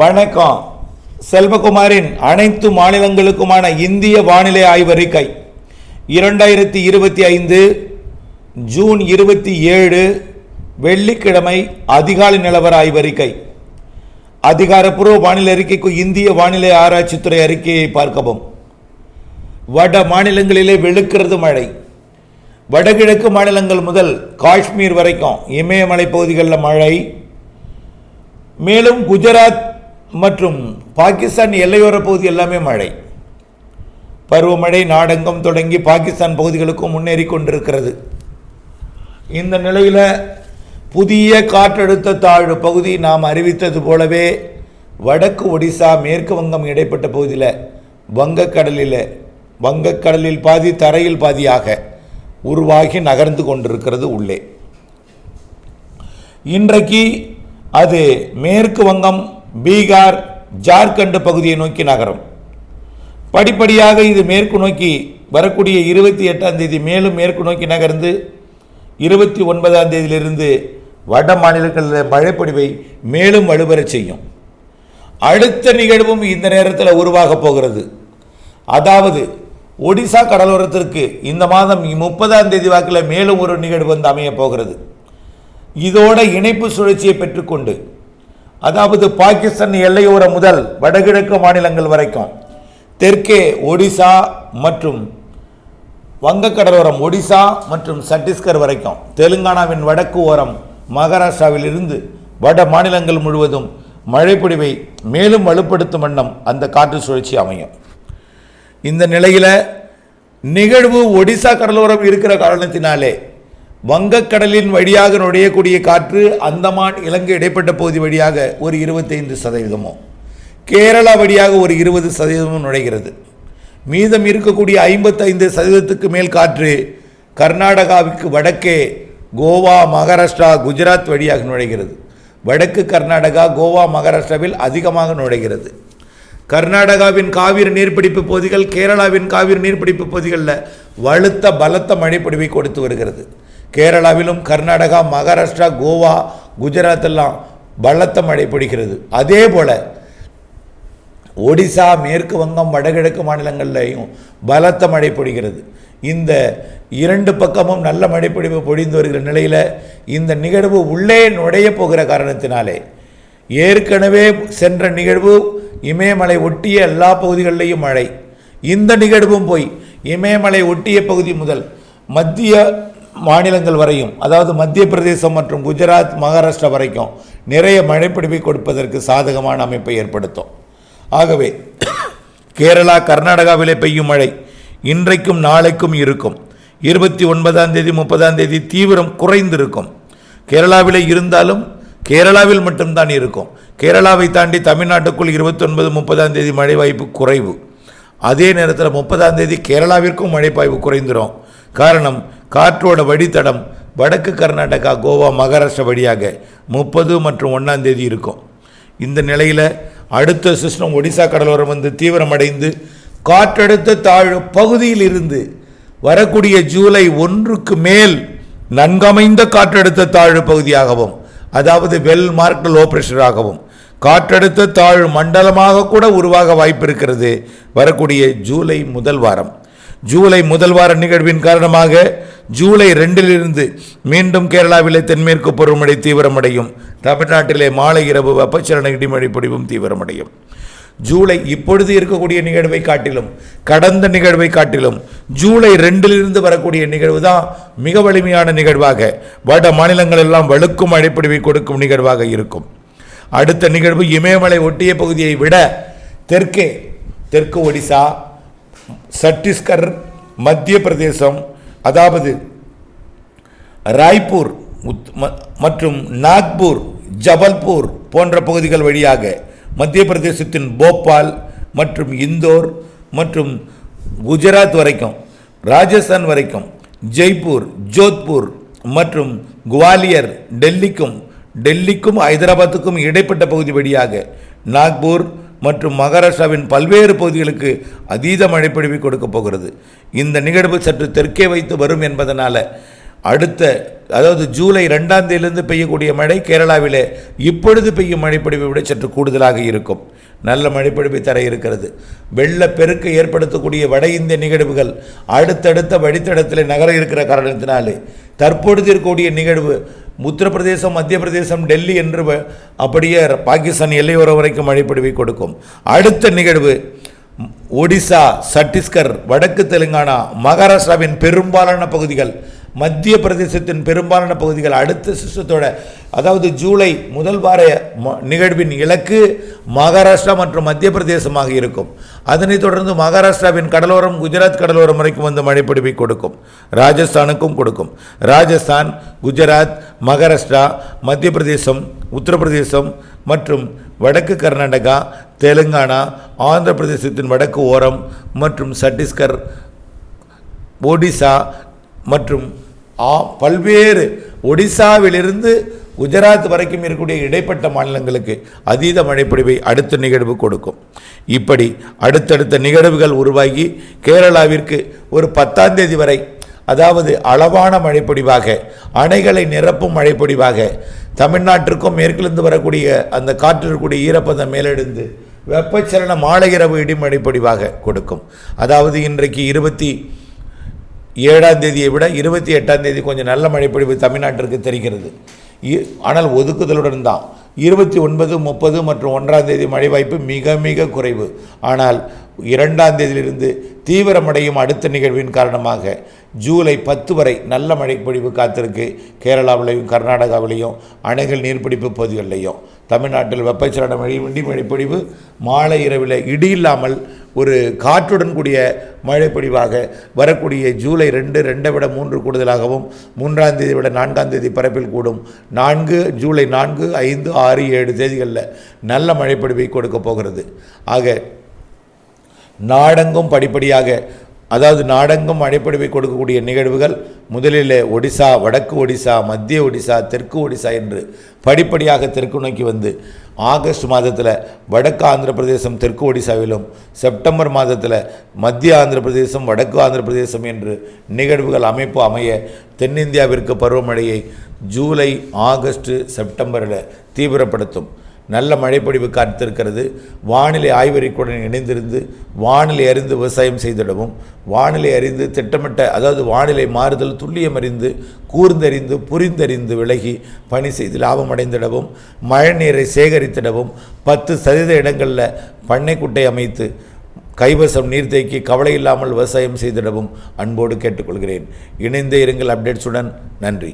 வணக்கம். செல்வகுமாரின் அனைத்து மாநிலங்களுக்குமான இந்திய வானிலை ஆய்வறிக்கை 2025 ஜூன் 27 வெள்ளிக்கிழமை அதிகாலை நிலவர ஆய்வறிக்கை. அதிகாரப்பூர்வ வானிலை அறிக்கைக்கு இந்திய வானிலை ஆராய்ச்சித்துறை அறிக்கையை பார்க்கவும். வட மாநிலங்களிலே வெளுக்கிறது மழை. வடகிழக்கு மாநிலங்கள் முதல் காஷ்மீர் வரைக்கும் இமயமலை பகுதிகளில் மழை. மேலும் குஜராத் மற்றும் பாகிஸ்தான் எல்லையோர பகுதி எல்லாமே மழை. பருவமழை நாடெங்கும் தொடங்கி பாகிஸ்தான் பகுதிகளுக்கும் முன்னேறி கொண்டிருக்கிறது. இந்த நிலையில் புதிய காற்றழுத்த தாழ்வு பகுதி நாம் அறிவித்தது போலவே வடக்கு ஒடிசா மேற்கு வங்கம் இடைப்பட்ட பகுதியில் வங்கக்கடலில் பாதி தரையில் பாதியாக உருவாகி நகர்ந்து கொண்டிருக்கிறது உள்ளே. இன்றைக்கு அது மேற்கு வங்கம், பீகார், ஜார்க்கண்ட் பகுதியை நோக்கி நகரும். படிப்படியாக இது மேற்கு நோக்கி வரக்கூடிய 28ஆம் தேதி மேலும் மேற்கு நோக்கி நகர்ந்து 29ஆம் தேதியிலிருந்து வட மாநிலங்களில் மழைப்பொழிவை மேலும் வலுப்பெறச் செய்யும். அடுத்த நிகழ்வும் இந்த நேரத்தில் உருவாக போகிறது. அதாவது ஒடிசா கடலோரத்திற்கு இந்த மாதம் 30ஆம் தேதி வாக்கில் மேலும் ஒரு நிகழ்வு வந்து அமைய போகிறது. இதோட இணைப்பு சுழற்சியை பெற்றுக்கொண்டு, அதாவது பாகிஸ்தான் எல்லையோரம் முதல் வடகிழக்கு மாநிலங்கள் வரைக்கும், தெற்கே ஒடிசா மற்றும் வங்கக்கடலோரம் ஒடிசா மற்றும் சத்தீஸ்கர் வரைக்கும், தெலுங்கானாவின் வடக்கு ஓரம் மகாராஷ்டிராவில் இருந்து வட மாநிலங்கள் முழுவதும் மழைப்பொழிவை மேலும் வலுப்படுத்தும் வண்ணம் அந்த காற்று சுழற்சி அமையும். இந்த நிலையில் நிகழ்வு ஒடிசா கடலோரம் இருக்கிற காரணத்தினாலே வங்கக்கடலின் வழியாக நுழையக்கூடிய காற்று அந்தமான் இலங்கை இடைப்பட்ட பகுதி வழியாக ஒரு 25%, கேரளா வழியாக ஒரு 20% நுழைகிறது. மீதம் இருக்கக்கூடிய 55% மேல் காற்று கர்நாடகாவுக்கு வடக்கே கோவா, மகாராஷ்டிரா, குஜராத் வழியாக நுழைகிறது. வடக்கு கர்நாடகா, கோவா, மகாராஷ்டிராவில் அதிகமாக நுழைகிறது. கர்நாடகாவின் காவிரி நீர்பிடிப்பு பகுதிகள், கேரளாவின் காவிரி நீர்பிடிப்பு பகுதிகளில் வலுத்த பலத்த மழைப்பொழிவை கொடுத்து வருகிறது. கேரளாவிலும் கர்நாடகா, மகாராஷ்டிரா, கோவா, குஜராத் எல்லாம் பலத்த மழை பொழிகிறது. அதே போல் ஒடிசா, மேற்கு வங்கம், வடகிழக்கு மாநிலங்களிலையும் பலத்த மழை பொழிகிறது. இந்த இரண்டு பக்கமும் நல்ல மழைப்பொழிவு பொழிந்து வருகிற நிலையில் இந்த நிகழ்வு உள்ளே நுழைய போகிற காரணத்தினாலே ஏற்கனவே சென்ற நிகழ்வு இமயமலை ஒட்டிய எல்லா பகுதிகளிலேயும் மழை. இந்த நிகழ்வும் போய் இமயமலை ஒட்டிய பகுதி முதல் மத்திய மாநிலங்கள் வரையும், அதாவது மத்திய பிரதேசம் மற்றும் குஜராத், மகாராஷ்டிரா வரைக்கும் நிறைய மழைப்பொழிவை கொடுப்பதற்கு சாதகமான அமைப்பை ஏற்படுத்தும். ஆகவே கேரளா, கர்நாடகாவிலே பெய்யும் மழை இன்றைக்கும் நாளைக்கும் இருக்கும். 29ஆம் தேதி 30ஆம் தேதி தீவிரம் குறைந்திருக்கும். கேரளாவிலே இருந்தாலும் கேரளாவில் மட்டும்தான் இருக்கும். கேரளாவை தாண்டி தமிழ்நாட்டுக்குள் 29, 30ஆம் தேதி மழை வாய்ப்பு குறைவு. அதே நேரத்தில் 30ஆம் தேதி கேரளாவிற்கும் மழை பாய்வு குறைந்துடும். காரணம், காற்றோட வழித்தடம் வடக்கு கர்நாடகா, கோவா, மகாராஷ்டிரா வழியாக 30 மற்றும் 1ஆம் தேதி இருக்கும். இந்த நிலையில் அடுத்த சிஸ்டம் ஒடிசா கடலோரம் வந்து தீவிரமடைந்து காற்றழுத்த தாழ்வு பகுதியில் இருந்து வரக்கூடிய ஜூலை 1க்கு மேல் நன்கமைந்த காற்றழுத்த தாழ்வு பகுதியாகவும், அதாவது வெல் மார்க்டு லோ பிரஷராகவும் காற்றழுத்த தாழ்வு மண்டலமாக கூட உருவாக வாய்ப்பு இருக்கிறது. வரக்கூடிய ஜூலை முதல் வாரம். ஜூலை முதல் வார நிகழ்வின் காரணமாக ஜூலை 2லிருந்து மீண்டும் கேரளாவிலே தென்மேற்கு பருவமழை தீவிரமடையும். தமிழ்நாட்டிலே மாலை இரவு வெப்பச்சலன இடிமழை பொழிவும் தீவிரமடையும். ஜூலை இப்பொழுது இருக்கக்கூடிய நிகழ்வை காட்டிலும், கடந்த நிகழ்வை காட்டிலும் ஜூலை 2லிருந்து வரக்கூடிய நிகழ்வு தான் மிக வலிமையான நிகழ்வாக வட மாநிலங்கள் எல்லாம் வலுக்கும் மழைப்பொழிவை கொடுக்கும் நிகழ்வாக இருக்கும். அடுத்த நிகழ்வு இமயமலை ஒட்டிய பகுதியை விட தெற்கு ஒடிசா, சத்தீஸ்கர், மத்திய பிரதேசம், அதாவது ராய்ப்பூர் மற்றும் நாக்பூர், ஜபல்பூர் போன்ற பகுதிகள் வழியாக மத்திய பிரதேசத்தின் போபால் மற்றும் இந்தோர் மற்றும் குஜராத் வரைக்கும், ராஜஸ்தான் வரைக்கும், ஜெய்ப்பூர், ஜோத்பூர் மற்றும் குவாலியர், டெல்லிக்கும் ஹைதராபாத்துக்கும் இடைப்பட்ட பகுதி வழியாக நாக்பூர் மற்றும் மகாராஷ்டிராவின் பல்வேறு பகுதிகளுக்கு அதீத மழைப்பொழிவை கொடுக்க போகிறது. இந்த நிகழ்வு சற்று தெற்கே வைத்து வரும் என்பதனால் அதாவது ஜூலை 2ஆம் தேதியிலிருந்து பெய்யக்கூடிய மழை கேரளாவிலே இப்பொழுது பெய்யும் மழைப்பொழிவை விட சற்று கூடுதலாக இருக்கும். நல்ல மழைப்பொழிவை தர இருக்கிறது. வெள்ளப்பெருக்கு ஏற்படுத்தக்கூடிய வட இந்திய நிகழ்வுகள் அடுத்தடுத்த வழித்தடத்தில் நகர இருக்கிற காரணத்தினாலே தற்பொழுது இருக்கக்கூடிய நிகழ்வு உத்தரப்பிரதேசம், மத்திய பிரதேசம், டெல்லி என்று அப்படியே பாகிஸ்தான் எல்லையோரம் வரைக்கும் மழைப்பொழிவை கொடுக்கும். அடுத்த நிகழ்வு ஒடிசா, சத்தீஸ்கர், வடக்கு தெலுங்கானா, மகாராஷ்டிராவின் பெரும்பாலான பகுதிகள், மத்திய பிரதேசத்தின் பெரும்பாலான பகுதிகள் அடுத்த சிஸ்டத்தோட, அதாவது ஜூலை முதல் வார நிகழ்வின் இலக்கு மகாராஷ்டிரா மற்றும் மத்திய பிரதேசமாக இருக்கும். அதனைத் தொடர்ந்து மகாராஷ்டிராவின் கடலோரம், குஜராத் கடலோரம் வரைக்கும் வந்து மழைப்பொழிவை கொடுக்கும். ராஜஸ்தானுக்கும் கொடுக்கும். ராஜஸ்தான், குஜராத், மகாராஷ்டிரா, மத்திய பிரதேசம், உத்தரப்பிரதேசம் மற்றும் வடக்கு கர்நாடகா, தெலுங்கானா, ஆந்திர பிரதேசத்தின் வடக்கு ஓரம் மற்றும் சத்தீஸ்கர், ஒடிசா மற்றும் பல்வேறு ஒடிசாவிலிருந்து குஜராத் வரைக்கும் இருக்கக்கூடிய இடைப்பட்ட மாநிலங்களுக்கு அதீத மழைப்பொழிவை அடுத்த நிகழ்வு கொடுக்கும். இப்படி அடுத்தடுத்த நிகழ்வுகள் உருவாகி கேரளாவிற்கு ஒரு 10ஆம் தேதி வரை, அதாவது அளவான மழைப்பொழிவாக, அணைகளை நிரப்பும் மழைப்பொழிவாக, தமிழ்நாட்டிற்கும் மேற்கிலிருந்து வரக்கூடிய அந்த காற்றிற்குரிய ஈரப்பதம் மேலெடுந்து வெப்பச்சலன மாலை இரவு இடிமழைப்பொழிவாக கொடுக்கும். அதாவது இன்றைக்கு 27ஆம் தேதியை விட 28ஆம் தேதி கொஞ்சம் நல்ல மழைப்பொழிவு தமிழ்நாட்டிற்கு தெரிகிறது. ஆனால் ஒதுக்குதலுடன் தான் 29, 30 மற்றும் 1ஆம் தேதி மழை வாய்ப்பு மிக மிக குறைவு. ஆனால் 2ஆம் தேதியிலிருந்து தீவிரமடையும் அடுத்த நிகழ்வின் காரணமாக ஜூலை 10 வரை நல்ல மழைப்பொழிவு காத்திருக்கு. கேரளாவிலையும் கர்நாடகாவிலையும் அணைகள் நீர்பிடிப்பு பகுதிகளிலையும். தமிழ்நாட்டில் வெப்பச்சலன மழைப்பொழிவு மாலை இரவில் இடி இல்லாமல் ஒரு காற்றுடன் கூடிய மழைப்பொழிவாக வரக்கூடிய ஜூலை 2, 2 விட 3 கூடுதலாகவும், 3ஆம் தேதி விட 4ஆம் தேதி பரப்பில் கூடும். ஜூலை 4, 5, 6, 7 தேதிகளில் நல்ல மழைப்பொழிவை கொடுக்க போகிறது. ஆக நாடெங்கும் படிப்படியாக, அதாவது நாடெங்கும் மழைப்பொழிவை கொடுக்கக்கூடிய நிகழ்வுகள் முதலில் ஒடிசா, வடக்கு ஒடிசா, மத்திய ஒடிசா, தெற்கு ஒடிசா என்று படிப்படியாக தெற்கு நோக்கி வந்து ஆகஸ்ட் மாதத்தில் வடக்கு ஆந்திர பிரதேசம், தெற்கு ஒடிசாவிலும், செப்டம்பர் மாதத்தில் மத்திய ஆந்திர பிரதேசம், வடக்கு ஆந்திர பிரதேசம் என்று நிகழ்வுகள் அமைப்பு அமைய தென்னிந்தியாவிற்கு பருவமழையை ஜூலை, ஆகஸ்ட், செப்டம்பரில் தீவிரப்படுத்தும். நல்ல மழைப்பொழிவு காத்திருக்கிறது. வானிலை ஆய்வறிக்கையுடன் இணைந்திருந்து வானிலை அறிந்து விவசாயம் செய்திடவும், வானிலை அறிந்து திட்டமிட்ட, அதாவது வானிலை மாறுதல் துல்லியம் அறிந்து கூர்ந்தறிந்து புரிந்தறிந்து விலகி பணி செய்து லாபம் அடைந்திடவும், மழை நீரை சேகரித்திடவும், 10% இடங்களில் பண்ணைக்குட்டை அமைத்து கைவசம் நீர்த்தேக்கி கவலை இல்லாமல் விவசாயம் செய்திடவும் அன்போடு கேட்டுக்கொள்கிறேன். இணைந்தே இருங்கள் அப்டேட்ஸுடன். நன்றி.